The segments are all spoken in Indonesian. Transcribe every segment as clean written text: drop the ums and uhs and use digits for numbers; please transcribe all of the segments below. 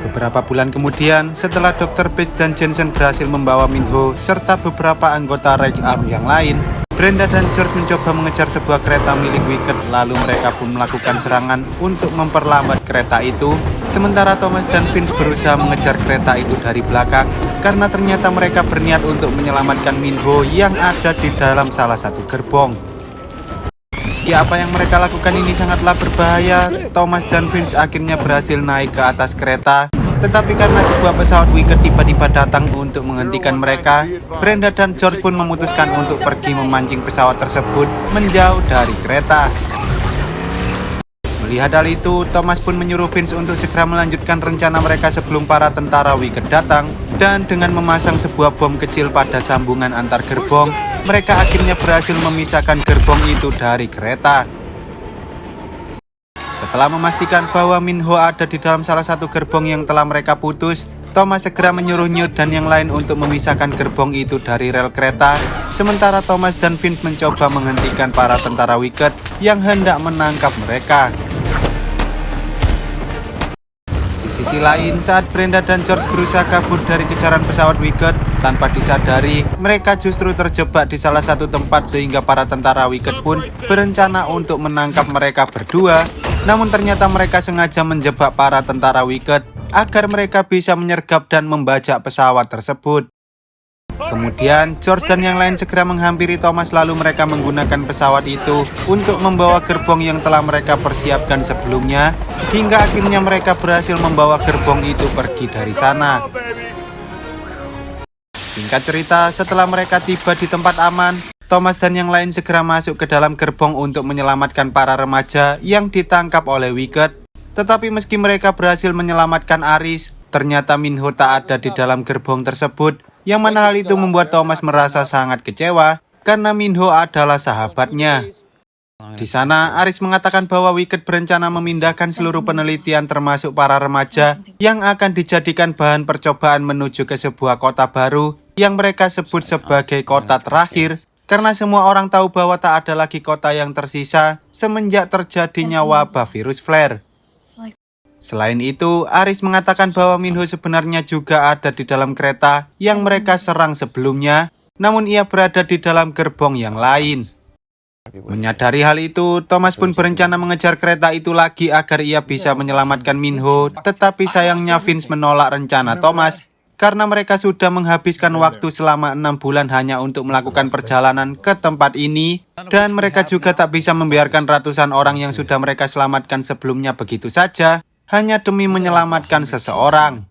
Beberapa bulan kemudian, setelah Dr. Page dan Jensen berhasil membawa Minho serta beberapa anggota Rage Arm yang lain, Brenda dan George mencoba mengejar sebuah kereta milik Wicked, lalu mereka pun melakukan serangan untuk memperlambat kereta itu. Sementara Thomas dan Vince berusaha mengejar kereta itu dari belakang, karena ternyata mereka berniat untuk menyelamatkan Minho yang ada di dalam salah satu gerbong. Meski apa yang mereka lakukan ini sangatlah berbahaya, Thomas dan Vince akhirnya berhasil naik ke atas kereta. Tetapi karena sebuah pesawat Wicked tiba-tiba datang untuk menghentikan mereka, Brenda dan George pun memutuskan untuk pergi memancing pesawat tersebut menjauh dari kereta. Melihat hal itu, Thomas pun menyuruh Vince untuk segera melanjutkan rencana mereka sebelum para tentara Wicked datang. Dan dengan memasang sebuah bom kecil pada sambungan antar gerbong, mereka akhirnya berhasil memisahkan gerbong itu dari kereta. Setelah memastikan bahwa Minho ada di dalam salah satu gerbong yang telah mereka putus, Thomas segera menyuruh Newt dan yang lain untuk memisahkan gerbong itu dari rel kereta. Sementara Thomas dan Vince mencoba menghentikan para tentara Wicked yang hendak menangkap mereka. Di sisi lain, saat Brenda dan George berusaha kabur dari kejaran pesawat Wicked, tanpa disadari, mereka justru terjebak di salah satu tempat sehingga para tentara Wicked pun berencana untuk menangkap mereka berdua. Namun ternyata mereka sengaja menjebak para tentara Wicked agar mereka bisa menyergap dan membajak pesawat tersebut. Kemudian George dan yang lain segera menghampiri Thomas, lalu mereka menggunakan pesawat itu untuk membawa gerbong yang telah mereka persiapkan sebelumnya, hingga akhirnya mereka berhasil membawa gerbong itu pergi dari sana. Singkat cerita, setelah mereka tiba di tempat aman, Thomas dan yang lain segera masuk ke dalam gerbong untuk menyelamatkan para remaja yang ditangkap oleh Wicked. Tetapi meski mereka berhasil menyelamatkan Aris, ternyata Minho tak ada di dalam gerbong tersebut, yang mana hal itu membuat Thomas merasa sangat kecewa karena Minho adalah sahabatnya. Di sana, Aris mengatakan bahwa Wicked berencana memindahkan seluruh penelitian termasuk para remaja yang akan dijadikan bahan percobaan menuju ke sebuah kota baru yang mereka sebut sebagai kota terakhir. Karena semua orang tahu bahwa tak ada lagi kota yang tersisa semenjak terjadinya wabah virus flare. Selain itu, Aris mengatakan bahwa Minho sebenarnya juga ada di dalam kereta yang mereka serang sebelumnya, namun ia berada di dalam gerbong yang lain. Menyadari hal itu, Thomas pun berencana mengejar kereta itu lagi agar ia bisa menyelamatkan Minho, tetapi sayangnya Vince menolak rencana Thomas. Karena mereka sudah menghabiskan waktu selama 6 bulan hanya untuk melakukan perjalanan ke tempat ini, dan mereka juga tak bisa membiarkan ratusan orang yang sudah mereka selamatkan sebelumnya begitu saja, hanya demi menyelamatkan seseorang.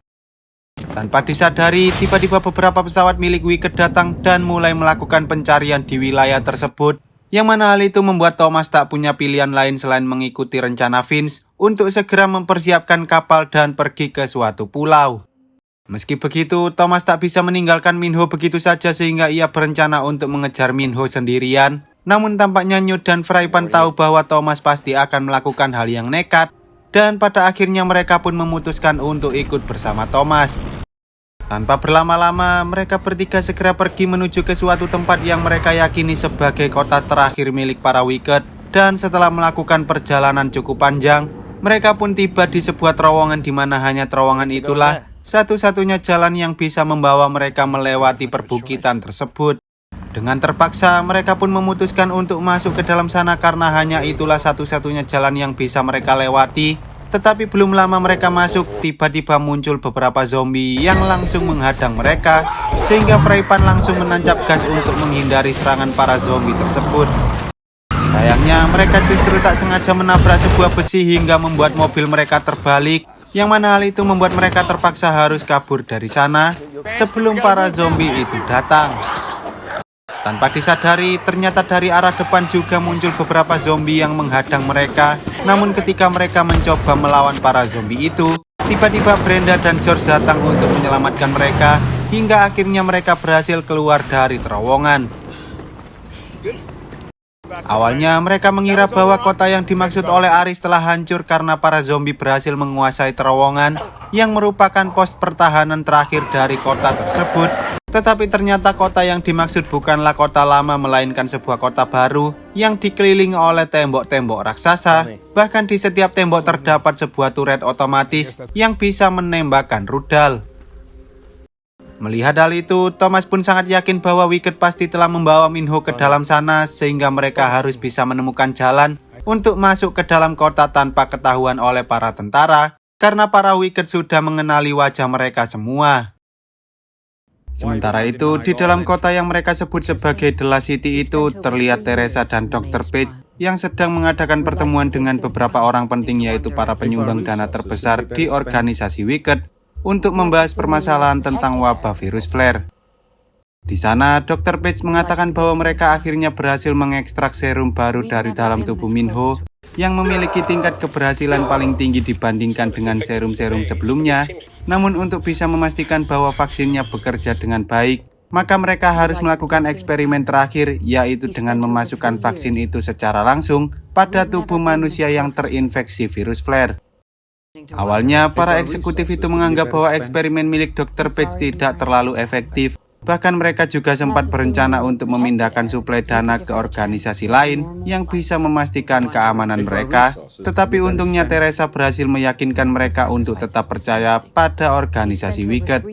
Tanpa disadari, tiba-tiba beberapa pesawat milik Wicked datang dan mulai melakukan pencarian di wilayah tersebut, yang mana hal itu membuat Thomas tak punya pilihan lain selain mengikuti rencana Vince untuk segera mempersiapkan kapal dan pergi ke suatu pulau. Meski begitu, Thomas tak bisa meninggalkan Minho begitu saja sehingga ia berencana untuk mengejar Minho sendirian. Namun tampaknya Newt dan Fraipan tahu bahwa Thomas pasti akan melakukan hal yang nekat, dan pada akhirnya mereka pun memutuskan untuk ikut bersama Thomas. Tanpa berlama-lama, mereka bertiga segera pergi menuju ke suatu tempat yang mereka yakini sebagai kota terakhir milik para Wicked. Dan setelah melakukan perjalanan cukup panjang, mereka pun tiba di sebuah terowongan di mana hanya terowongan itulah satu-satunya jalan yang bisa membawa mereka melewati perbukitan tersebut. Dengan terpaksa, mereka pun memutuskan untuk masuk ke dalam sana karena hanya itulah satu-satunya jalan yang bisa mereka lewati. Tetapi belum lama mereka masuk, tiba-tiba muncul beberapa zombie yang langsung menghadang mereka, sehingga Fraipan langsung menancap gas untuk menghindari serangan para zombie tersebut. Sayangnya, mereka justru tak sengaja menabrak sebuah besi hingga membuat mobil mereka terbalik, yang mana hal itu membuat mereka terpaksa harus kabur dari sana sebelum para zombie itu datang. Tanpa disadari, ternyata dari arah depan juga muncul beberapa zombie yang menghadang mereka. Namun ketika mereka mencoba melawan para zombie itu, tiba-tiba Brenda dan George datang untuk menyelamatkan mereka, hingga akhirnya mereka berhasil keluar dari terowongan. Awalnya mereka mengira bahwa kota yang dimaksud oleh Aris telah hancur karena para zombie berhasil menguasai terowongan yang merupakan pos pertahanan terakhir dari kota tersebut. Tetapi ternyata kota yang dimaksud bukanlah kota lama melainkan sebuah kota baru yang dikelilingi oleh tembok-tembok raksasa. Bahkan di setiap tembok terdapat sebuah turret otomatis yang bisa menembakkan rudal. Melihat hal itu, Thomas pun sangat yakin bahwa Wicked pasti telah membawa Minho ke dalam sana sehingga mereka harus bisa menemukan jalan untuk masuk ke dalam kota tanpa ketahuan oleh para tentara karena para Wicked sudah mengenali wajah mereka semua. Sementara itu, di dalam kota yang mereka sebut sebagai The Lost City itu, terlihat Teresa dan Dr. Page yang sedang mengadakan pertemuan dengan beberapa orang penting, yaitu para penyumbang dana terbesar di organisasi Wicked, untuk membahas permasalahan tentang wabah virus flare. Di sana, Dr. Page mengatakan bahwa mereka akhirnya berhasil mengekstrak serum baru dari dalam tubuh Minho yang memiliki tingkat keberhasilan paling tinggi dibandingkan dengan serum-serum sebelumnya. Namun untuk bisa memastikan bahwa vaksinnya bekerja dengan baik, maka mereka harus melakukan eksperimen terakhir, yaitu dengan memasukkan vaksin itu secara langsung pada tubuh manusia yang terinfeksi virus flare. Awalnya, para eksekutif itu menganggap bahwa eksperimen milik Dr. Page tidak terlalu efektif. Bahkan mereka juga sempat berencana untuk memindahkan suplai dana ke organisasi lain yang bisa memastikan keamanan mereka. Tetapi untungnya Teresa berhasil meyakinkan mereka untuk tetap percaya pada organisasi Wicked.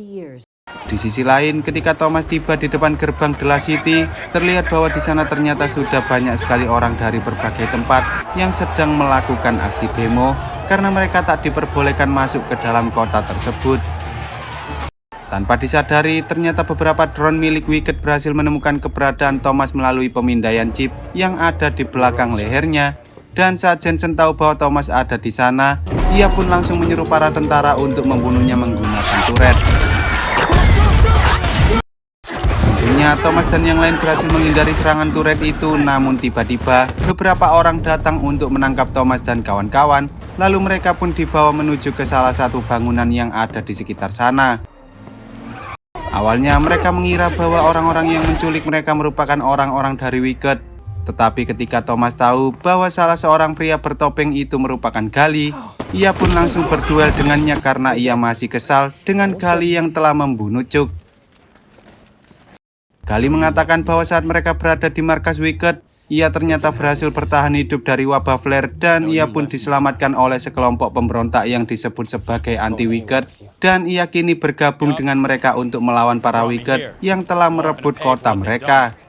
Di sisi lain, ketika Thomas tiba di depan gerbang The Lost City, terlihat bahwa di sana ternyata sudah banyak sekali orang dari berbagai tempat yang sedang melakukan aksi demo karena mereka tak diperbolehkan masuk ke dalam kota tersebut. Tanpa disadari, ternyata beberapa drone milik Wicked berhasil menemukan keberadaan Thomas melalui pemindaian chip yang ada di belakang lehernya. Dan saat Jensen tahu bahwa Thomas ada di sana, ia pun langsung menyuruh para tentara untuk membunuhnya menggunakan turret. Tentunya Thomas dan yang lain berhasil menghindari serangan turret itu, namun tiba-tiba beberapa orang datang untuk menangkap Thomas dan kawan-kawan. Lalu mereka pun dibawa menuju ke salah satu bangunan yang ada di sekitar sana. Awalnya mereka mengira bahwa orang-orang yang menculik mereka merupakan orang-orang dari Wicked. Tetapi ketika Thomas tahu bahwa salah seorang pria bertopeng itu merupakan Gali, ia pun langsung berduel dengannya karena ia masih kesal dengan Gali yang telah membunuh Chuck. Gali mengatakan bahwa saat mereka berada di markas Wicked, ia ternyata berhasil bertahan hidup dari wabah flare dan ia pun diselamatkan oleh sekelompok pemberontak yang disebut sebagai anti-Wicked, dan ia kini bergabung dengan mereka untuk melawan para Wicked yang telah merebut kota mereka.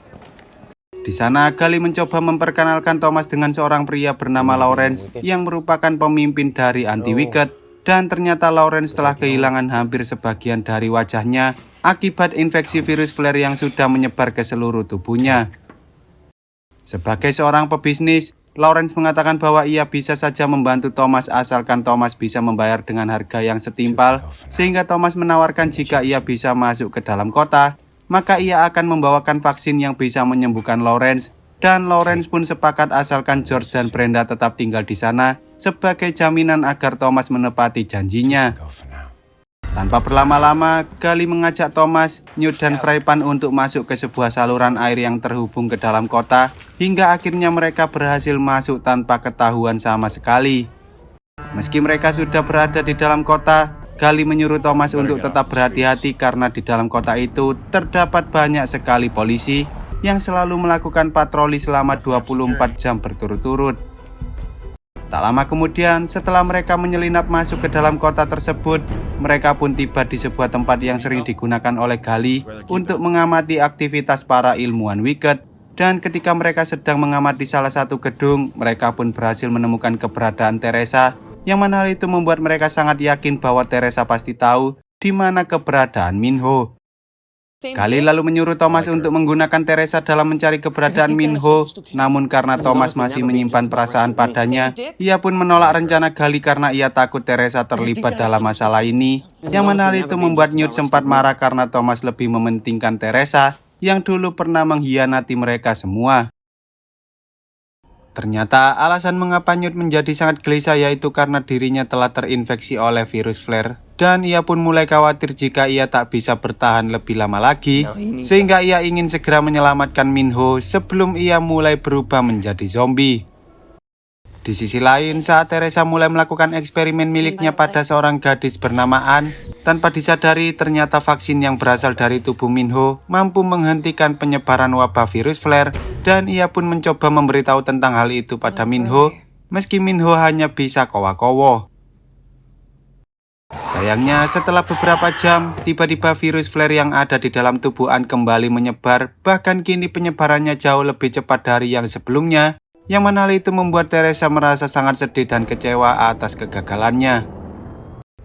Di sana, Gali mencoba memperkenalkan Thomas dengan seorang pria bernama Lawrence yang merupakan pemimpin dari anti-Wicked, dan ternyata Lawrence telah kehilangan hampir sebagian dari wajahnya akibat infeksi virus flare yang sudah menyebar ke seluruh tubuhnya. Sebagai seorang pebisnis, Lawrence mengatakan bahwa ia bisa saja membantu Thomas asalkan Thomas bisa membayar dengan harga yang setimpal, sehingga Thomas menawarkan jika ia bisa masuk ke dalam kota, maka ia akan membawakan vaksin yang bisa menyembuhkan Lawrence, dan Lawrence pun sepakat asalkan George dan Brenda tetap tinggal di sana sebagai jaminan agar Thomas menepati janjinya. Tanpa berlama-lama, Gali mengajak Thomas, Newt, dan Frypan untuk masuk ke sebuah saluran air yang terhubung ke dalam kota, hingga akhirnya mereka berhasil masuk tanpa ketahuan sama sekali. Meski mereka sudah berada di dalam kota, Gali menyuruh Thomas untuk tetap berhati-hati karena di dalam kota itu terdapat banyak sekali polisi yang selalu melakukan patroli selama 24 jam berturut-turut. Tak lama kemudian, setelah mereka menyelinap masuk ke dalam kota tersebut, mereka pun tiba di sebuah tempat yang sering digunakan oleh Gali untuk mengamati aktivitas para ilmuwan Wicked. Dan ketika mereka sedang mengamati salah satu gedung, mereka pun berhasil menemukan keberadaan Teresa, yang mana hal itu membuat mereka sangat yakin bahwa Teresa pasti tahu di mana keberadaan Minho. Gali lalu menyuruh Thomas untuk menggunakan Teresa dalam mencari keberadaan Minho, namun karena Thomas masih menyimpan perasaan padanya, ia pun menolak rencana Gali karena ia takut Teresa terlibat dalam masalah ini, yang mana hal itu membuat Newt sempat marah karena Thomas lebih mementingkan Teresa, yang dulu pernah mengkhianati mereka semua. Ternyata alasan mengapa Newt menjadi sangat gelisah yaitu karena dirinya telah terinfeksi oleh virus flare, dan ia pun mulai khawatir jika ia tak bisa bertahan lebih lama lagi, sehingga ia ingin segera menyelamatkan Minho sebelum ia mulai berubah menjadi zombie. Di sisi lain, saat Teresa mulai melakukan eksperimen miliknya pada seorang gadis bernama Anne, tanpa disadari ternyata vaksin yang berasal dari tubuh Minho mampu menghentikan penyebaran wabah virus flare, dan ia pun mencoba memberitahu tentang hal itu pada Minho, meski Minho hanya bisa kowa-kowo. Sayangnya, setelah beberapa jam, tiba-tiba virus flare yang ada di dalam tubuh Anne kembali menyebar, bahkan kini penyebarannya jauh lebih cepat dari yang sebelumnya, yang mana hal itu membuat Teresa merasa sangat sedih dan kecewa atas kegagalannya.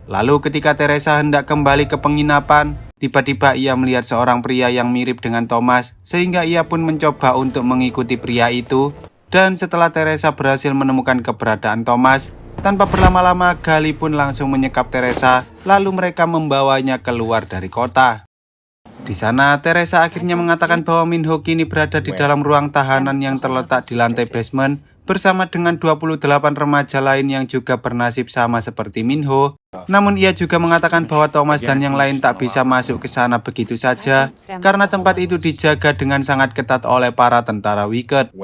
Lalu ketika Teresa hendak kembali ke penginapan, tiba-tiba ia melihat seorang pria yang mirip dengan Thomas, sehingga ia pun mencoba untuk mengikuti pria itu. Dan setelah Teresa berhasil menemukan keberadaan Thomas, tanpa berlama-lama Gali pun langsung menyekap Teresa, lalu mereka membawanya keluar dari kota. Di sana, Teresa akhirnya mengatakan bahwa Minho kini berada di dalam ruang tahanan yang terletak di lantai basement bersama dengan 28 remaja lain yang juga bernasib sama seperti Minho. Namun ia juga mengatakan bahwa Thomas dan yang lain tak bisa masuk ke sana begitu saja karena tempat itu dijaga dengan sangat ketat oleh para tentara Wicked.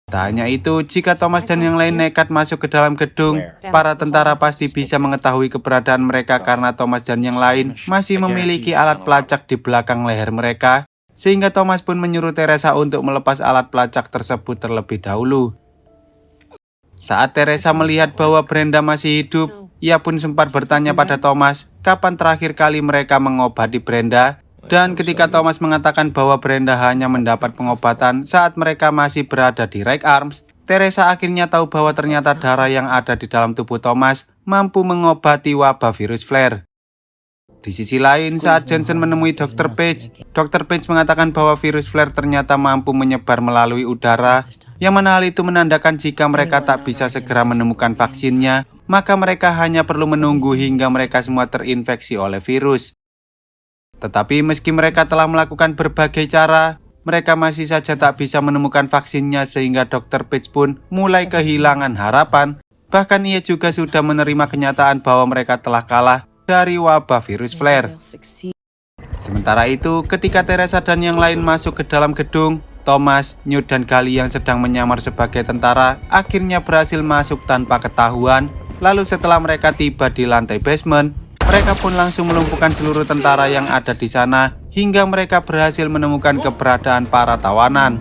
Tak hanya itu, jika Thomas dan yang lain nekat masuk ke dalam gedung, para tentara pasti bisa mengetahui keberadaan mereka karena Thomas dan yang lain masih memiliki alat pelacak di belakang leher mereka, sehingga Thomas pun menyuruh Teresa untuk melepas alat pelacak tersebut terlebih dahulu. Saat Teresa melihat bahwa Brenda masih hidup, ia pun sempat bertanya pada Thomas kapan terakhir kali mereka mengobati Brenda. Dan ketika Thomas mengatakan bahwa Brenda hanya mendapat pengobatan saat mereka masih berada di Rake Arms, Teresa akhirnya tahu bahwa ternyata darah yang ada di dalam tubuh Thomas mampu mengobati wabah virus flare. Di sisi lain, saat Jensen menemui Dr. Page mengatakan bahwa virus flare ternyata mampu menyebar melalui udara, yang mana hal itu menandakan jika mereka tak bisa segera menemukan vaksinnya, maka mereka hanya perlu menunggu hingga mereka semua terinfeksi oleh virus. Tetapi meski mereka telah melakukan berbagai cara, mereka masih saja tak bisa menemukan vaksinnya sehingga Dr. Page pun mulai kehilangan harapan. Bahkan ia juga sudah menerima kenyataan bahwa mereka telah kalah dari wabah virus flare. Sementara itu, ketika Teresa dan yang lain masuk ke dalam gedung, Thomas, Newt, dan Gali yang sedang menyamar sebagai tentara akhirnya berhasil masuk tanpa ketahuan. Lalu setelah mereka tiba di lantai basement, mereka pun langsung melumpuhkan seluruh tentara yang ada di sana hingga mereka berhasil menemukan keberadaan para tawanan.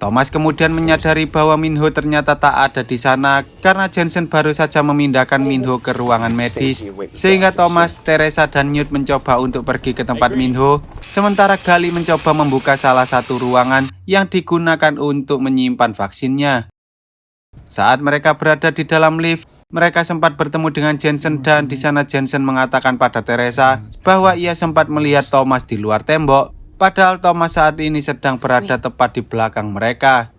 Thomas kemudian menyadari bahwa Minho ternyata tak ada di sana karena Jensen baru saja memindahkan Minho ke ruangan medis, sehingga Thomas, Teresa, dan Newt mencoba untuk pergi ke tempat Minho, sementara Gali mencoba membuka salah satu ruangan yang digunakan untuk menyimpan vaksinnya. Saat mereka berada di dalam lift, mereka sempat bertemu dengan Jensen dan di sana Jensen mengatakan pada Teresa bahwa ia sempat melihat Thomas di luar tembok, padahal Thomas saat ini sedang berada tepat di belakang mereka.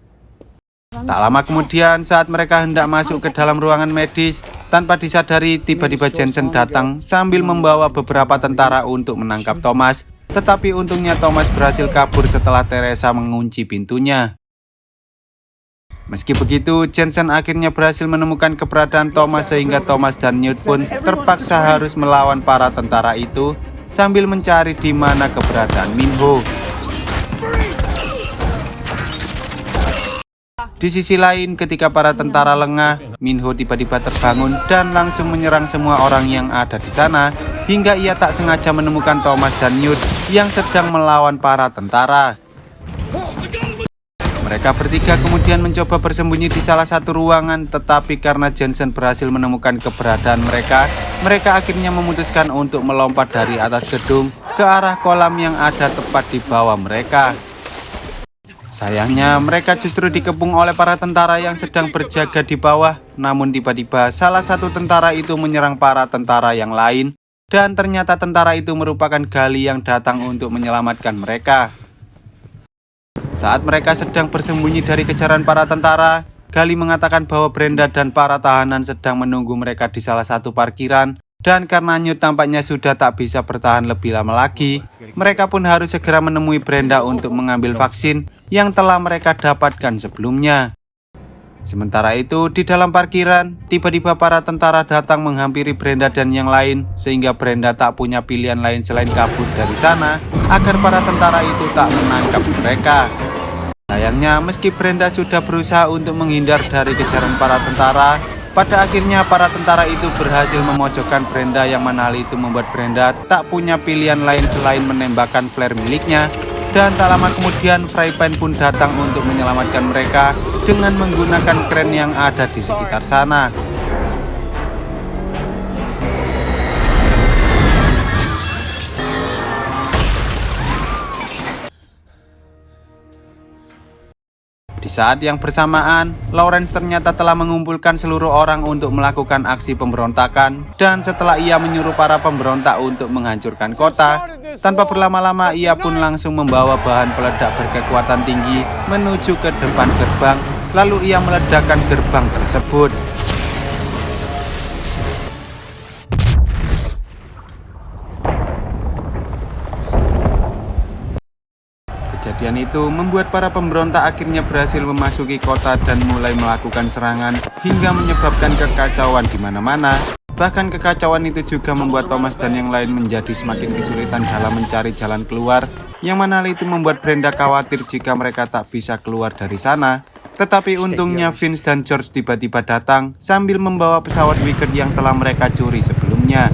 Tak lama kemudian, saat mereka hendak masuk ke dalam ruangan medis, tanpa disadari tiba-tiba Jensen datang sambil membawa beberapa tentara untuk menangkap Thomas, tetapi untungnya Thomas berhasil kabur setelah Teresa mengunci pintunya. Meski begitu, Jensen akhirnya berhasil menemukan keberadaan Thomas sehingga Thomas dan Newt pun terpaksa harus melawan para tentara itu sambil mencari di mana keberadaan Minho. Di sisi lain, ketika para tentara lengah, Minho tiba-tiba terbangun dan langsung menyerang semua orang yang ada di sana hingga ia tak sengaja menemukan Thomas dan Newt yang sedang melawan para tentara. Mereka bertiga kemudian mencoba bersembunyi di salah satu ruangan, tetapi karena Jensen berhasil menemukan keberadaan mereka, mereka akhirnya memutuskan untuk melompat dari atas gedung ke arah kolam yang ada tepat di bawah mereka. Sayangnya, mereka justru dikepung oleh para tentara yang sedang berjaga di bawah, namun tiba-tiba salah satu tentara itu menyerang para tentara yang lain, dan ternyata tentara itu merupakan Gali yang datang untuk menyelamatkan mereka. Saat mereka sedang bersembunyi dari kejaran para tentara, Gali mengatakan bahwa Brenda dan para tahanan sedang menunggu mereka di salah satu parkiran, dan karena Newt tampaknya sudah tak bisa bertahan lebih lama lagi, mereka pun harus segera menemui Brenda untuk mengambil vaksin yang telah mereka dapatkan sebelumnya. Sementara itu, di dalam parkiran, tiba-tiba para tentara datang menghampiri Brenda dan yang lain, sehingga Brenda tak punya pilihan lain selain kabur dari sana, agar para tentara itu tak menangkap mereka. Sayangnya, meski Brenda sudah berusaha untuk menghindar dari kejaran para tentara, pada akhirnya para tentara itu berhasil memojokkan Brenda, yang mana hal itu membuat Brenda tak punya pilihan lain selain menembakkan flare miliknya. Dan tak lama kemudian Frypan pun datang untuk menyelamatkan mereka dengan menggunakan kren yang ada di sekitar sana. Di saat yang bersamaan, Lawrence ternyata telah mengumpulkan seluruh orang untuk melakukan aksi pemberontakan. Dan setelah ia menyuruh para pemberontak untuk menghancurkan kota, tanpa berlama-lama ia pun langsung membawa bahan peledak berkekuatan tinggi menuju ke depan gerbang. Lalu ia meledakkan gerbang tersebut. Kejadian itu membuat para pemberontak akhirnya berhasil memasuki kota dan mulai melakukan serangan hingga menyebabkan kekacauan di mana-mana. Bahkan kekacauan itu juga membuat Thomas dan yang lain menjadi semakin kesulitan dalam mencari jalan keluar, yang mana hal itu membuat Brenda khawatir jika mereka tak bisa keluar dari sana. Tetapi untungnya Vince dan George tiba-tiba datang sambil membawa pesawat Wicked yang telah mereka curi sebelumnya.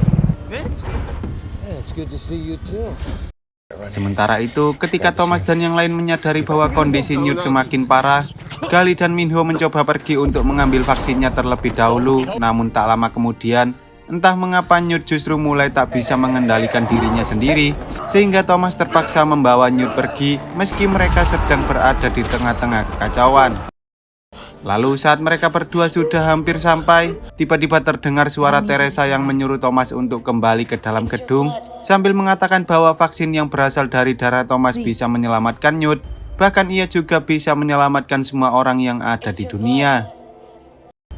Sementara itu, ketika Thomas dan yang lain menyadari bahwa kondisi Newt semakin parah, Gally dan Minho mencoba pergi untuk mengambil vaksinnya terlebih dahulu. Namun tak lama kemudian, entah mengapa Newt justru mulai tak bisa mengendalikan dirinya sendiri, sehingga Thomas terpaksa membawa Newt pergi meski mereka sedang berada di tengah-tengah kekacauan. Lalu saat mereka berdua sudah hampir sampai, tiba-tiba terdengar suara Teresa yang menyuruh Thomas untuk kembali ke dalam gedung sambil mengatakan bahwa vaksin yang berasal dari darah Thomas bisa menyelamatkan Newt. Bahkan ia juga bisa menyelamatkan semua orang yang ada di dunia.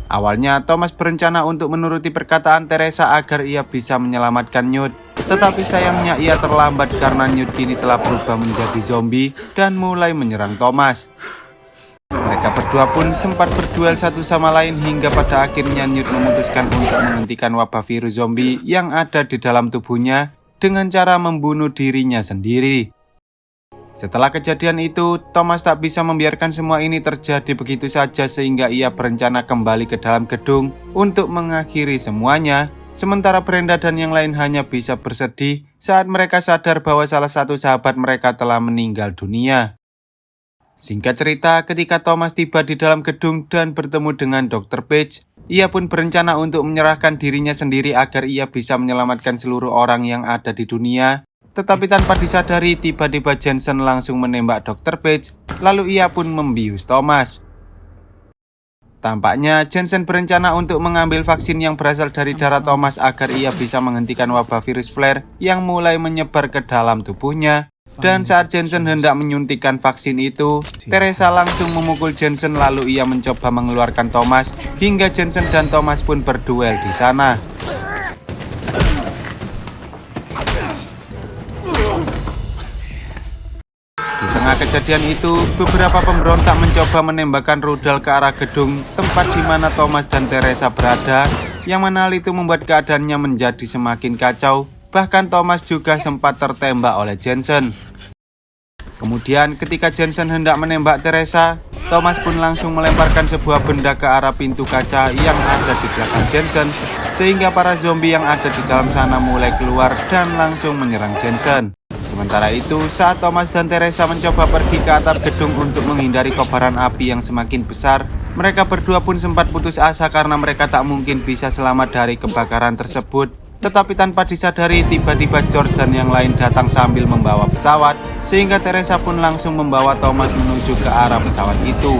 Awalnya Thomas berencana untuk menuruti perkataan Teresa agar ia bisa menyelamatkan Newt. Tetapi sayangnya ia terlambat karena Newt kini telah berubah menjadi zombie dan mulai menyerang Thomas. Mereka berdua pun sempat berduel satu sama lain hingga pada akhirnya Newt memutuskan untuk menghentikan wabah virus zombie yang ada di dalam tubuhnya dengan cara membunuh dirinya sendiri. Setelah kejadian itu, Thomas tak bisa membiarkan semua ini terjadi begitu saja sehingga ia berencana kembali ke dalam gedung untuk mengakhiri semuanya. Sementara Brenda dan yang lain hanya bisa bersedih saat mereka sadar bahwa salah satu sahabat mereka telah meninggal dunia. Singkat cerita, ketika Thomas tiba di dalam gedung dan bertemu dengan Dr. Page, ia pun berencana untuk menyerahkan dirinya sendiri agar ia bisa menyelamatkan seluruh orang yang ada di dunia. Tetapi tanpa disadari, tiba-tiba Jensen langsung menembak Dr. Page, lalu ia pun membius Thomas. Tampaknya Jensen berencana untuk mengambil vaksin yang berasal dari darah Thomas agar ia bisa menghentikan wabah virus flare yang mulai menyebar ke dalam tubuhnya. Dan saat Jensen hendak menyuntikkan vaksin itu, Teresa langsung memukul Jensen lalu ia mencoba mengeluarkan Thomas hingga Jensen dan Thomas pun berduel di sana. Di tengah kejadian itu, beberapa pemberontak mencoba menembakkan rudal ke arah gedung tempat di mana Thomas dan Teresa berada, yang mana hal itu membuat keadaannya menjadi semakin kacau. Bahkan Thomas juga sempat tertembak oleh Jensen. Kemudian ketika Jensen hendak menembak Teresa, Thomas pun langsung melemparkan sebuah benda ke arah pintu kaca yang ada di belakang Jensen, sehingga para zombie yang ada di dalam sana mulai keluar dan langsung menyerang Jensen. Sementara itu, saat Thomas dan Teresa mencoba pergi ke atap gedung untuk menghindari kobaran api yang semakin besar, mereka berdua pun sempat putus asa karena mereka tak mungkin bisa selamat dari kebakaran tersebut. Tetapi tanpa disadari, tiba-tiba George dan yang lain datang sambil membawa pesawat, sehingga Teresa pun langsung membawa Thomas menuju ke arah pesawat itu.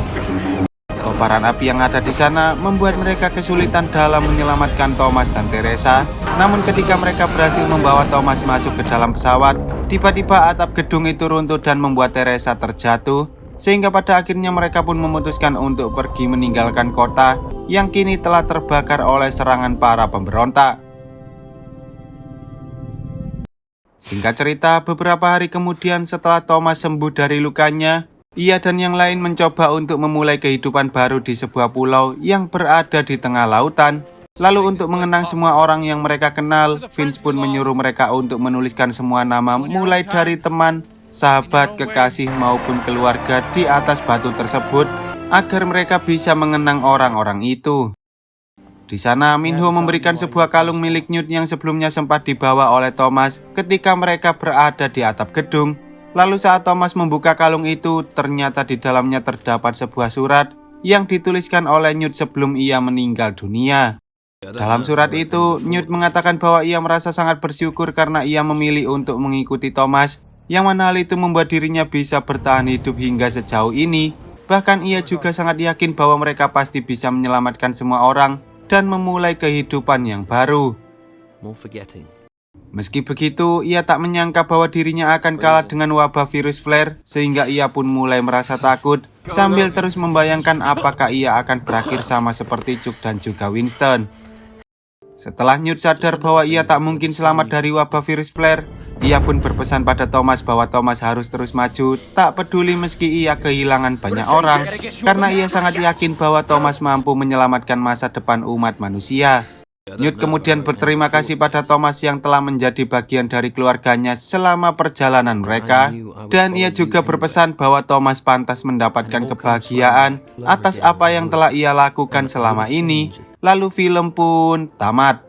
Kobaran api yang ada di sana membuat mereka kesulitan dalam menyelamatkan Thomas dan Teresa. Namun ketika mereka berhasil membawa Thomas masuk ke dalam pesawat, tiba-tiba atap gedung itu runtuh dan membuat Teresa terjatuh, sehingga pada akhirnya mereka pun memutuskan untuk pergi meninggalkan kota yang kini telah terbakar oleh serangan para pemberontak. Singkat cerita, beberapa hari kemudian setelah Thomas sembuh dari lukanya, ia dan yang lain mencoba untuk memulai kehidupan baru di sebuah pulau yang berada di tengah lautan. Lalu untuk mengenang semua orang yang mereka kenal, Vince pun menyuruh mereka untuk menuliskan semua nama mulai dari teman sahabat, kekasih maupun keluarga di atas batu tersebut agar mereka bisa mengenang orang-orang itu. Di sana, Minho memberikan sebuah kalung milik Newt yang sebelumnya sempat dibawa oleh Thomas ketika mereka berada di atap gedung. Lalu saat Thomas membuka kalung itu, ternyata di dalamnya terdapat sebuah surat yang dituliskan oleh Newt sebelum ia meninggal dunia. Dalam surat itu, Newt mengatakan bahwa ia merasa sangat bersyukur karena ia memilih untuk mengikuti Thomas, yang mana hal itu membuat dirinya bisa bertahan hidup hingga sejauh ini. Bahkan ia juga sangat yakin bahwa mereka pasti bisa menyelamatkan semua orang dan memulai kehidupan yang baru. Meski begitu, ia tak menyangka bahwa dirinya akan kalah dengan wabah virus flare, sehingga ia pun mulai merasa takut, sambil terus membayangkan apakah ia akan berakhir sama seperti Chuck dan juga Winston. Setelah Newt sadar bahwa ia tak mungkin selamat dari wabah virus flare, ia pun berpesan pada Thomas bahwa Thomas harus terus maju, tak peduli meski ia kehilangan banyak orang, karena ia sangat yakin bahwa Thomas mampu menyelamatkan masa depan umat manusia. Newt kemudian berterima kasih pada Thomas yang telah menjadi bagian dari keluarganya selama perjalanan mereka, dan ia juga berpesan bahwa Thomas pantas mendapatkan kebahagiaan atas apa yang telah ia lakukan selama ini. Lalu film pun tamat.